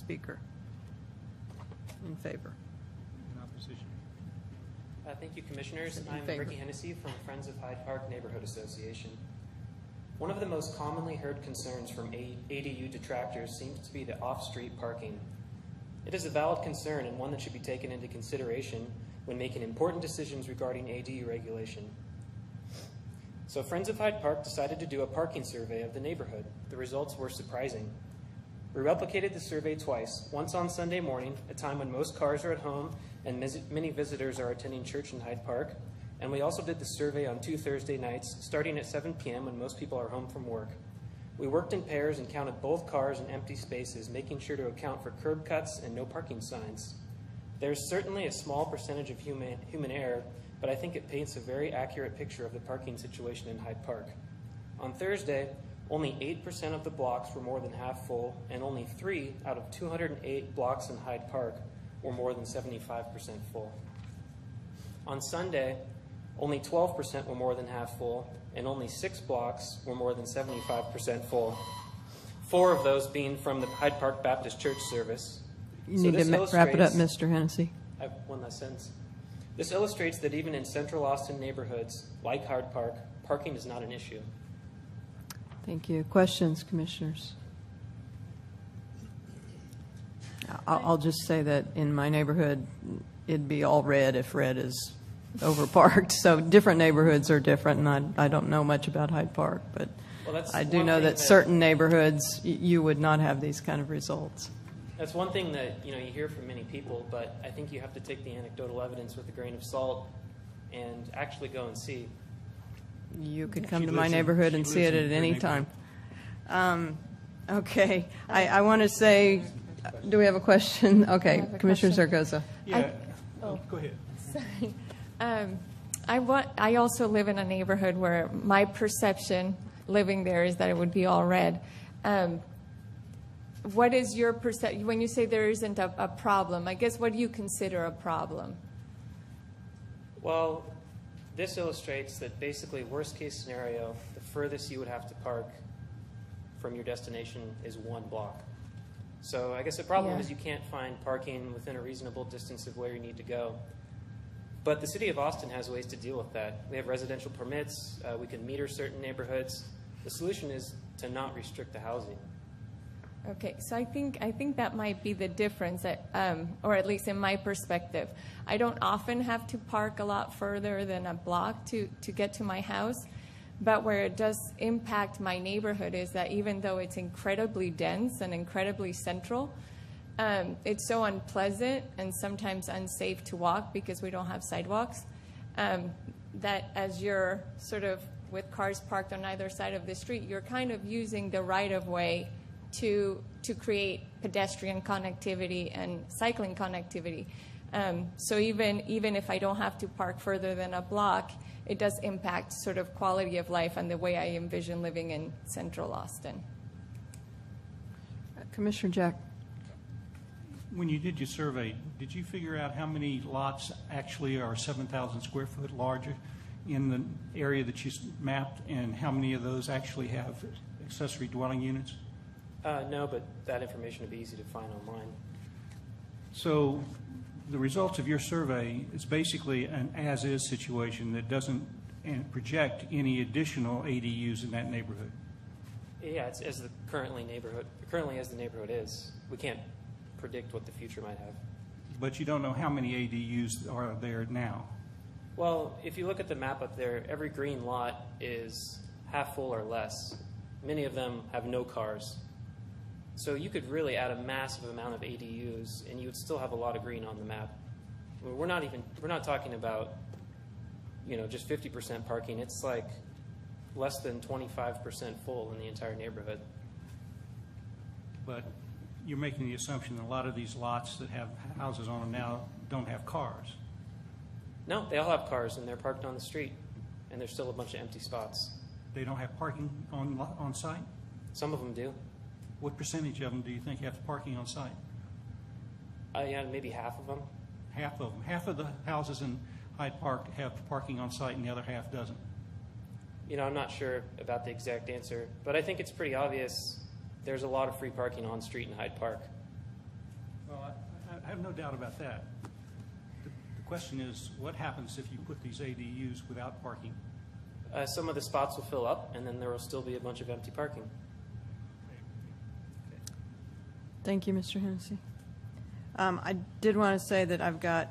speaker. In favor. In opposition. Thank you, Commissioners. I'm favor. Ricky Hennesy from Friends of Hyde Park Neighborhood Association. One of the most commonly heard concerns from ADU detractors seems to be the off-street parking. It is a valid concern and one that should be taken into consideration when making important decisions regarding ADU regulation. So Friends of Hyde Park decided to do a parking survey of the neighborhood. The results were surprising. We replicated the survey twice, once on Sunday morning, a time when most cars are at home and many visitors are attending church in Hyde Park, and we also did the survey on 2 Thursday nights, starting at 7 p.m. when most people are home from work. We worked in pairs and counted both cars and empty spaces, making sure to account for curb cuts and no parking signs. There's certainly a small percentage of human error, but I think it paints a very accurate picture of the parking situation in Hyde Park. On Thursday, only 8% of the blocks were more than half full, and only 3 out of 208 blocks in Hyde Park were more than 75% full. On Sunday, only 12% were more than half full, and only 6 blocks were more than 75% full. 4 of those being from the Hyde Park Baptist Church service. You need to wrap it up, Mr. Hennessy. I have one last sentence. This illustrates that even in central Austin neighborhoods like Hyde Park, parking is not an issue. Thank you. Questions, Commissioners? I'll just say that in my neighborhood, it'd be all red if red is overparked. So different neighborhoods are different, and I don't know much about Hyde Park, but I do know that certain neighborhoods, you would not have these kind of results. That's one thing that you hear from many people, but I think you have to take the anecdotal evidence with a grain of salt and actually go and see. You could come to my neighborhood and see it at any time. Okay. I want to say, do we have a question? Okay, Commissioner Zaragoza. Yeah. Go ahead. Sorry. I also live in a neighborhood where my perception living there is that it would be all red. What is your perception when you say there isn't a problem? I guess, what do you consider a problem? Well, this illustrates that basically, worst case scenario, the furthest you would have to park from your destination is 1 block. So I guess the problem is you can't find parking within a reasonable distance of where you need to go. But the city of Austin has ways to deal with that. We have residential permits. We can meter certain neighborhoods. The solution is to not restrict the housing. Okay, so I think that might be the difference, or at least in my perspective. I don't often have to park a lot further than a block to get to my house, but where it does impact my neighborhood is that even though it's incredibly dense and incredibly central, it's so unpleasant and sometimes unsafe to walk because we don't have sidewalks, that as you're sort of with cars parked on either side of the street, you're kind of using the right-of-way to create pedestrian connectivity and cycling connectivity. So even if I don't have to park further than a block, it does impact sort of quality of life and the way I envision living in central Austin. Commissioner Jack. When you did your survey, did you figure out how many lots actually are 7,000 square foot larger in the area that you mapped, and how many of those actually have accessory dwelling units? No, but that information would be easy to find online. So the results of your survey is basically an as-is situation that doesn't project any additional ADUs in that neighborhood. Yeah, it's as currently as the neighborhood is. We can't predict what the future might have. But you don't know how many ADUs are there now. Well, if you look at the map up there, every green lot is half full or less. Many of them have no cars. So you could really add a massive amount of ADUs, and you would still have a lot of green on the map. I mean, we're not talking about, just 50% parking. It's like less than 25% full in the entire neighborhood. But you're making the assumption that a lot of these lots that have houses on them now don't have cars. No, they all have cars, and they're parked on the street, and there's still a bunch of empty spots. They don't have parking on site? Some of them do. What percentage of them do you think have parking on site? Yeah, maybe half of them. Half of them. Half of the houses in Hyde Park have parking on site, and the other half doesn't. I'm not sure about the exact answer, but I think it's pretty obvious there's a lot of free parking on street in Hyde Park. Well, I have no doubt about that. The question is, what happens if you put these ADUs without parking? Some of the spots will fill up, and then there will still be a bunch of empty parking. Thank you, Mr. Hennessy. I did want to say that I've got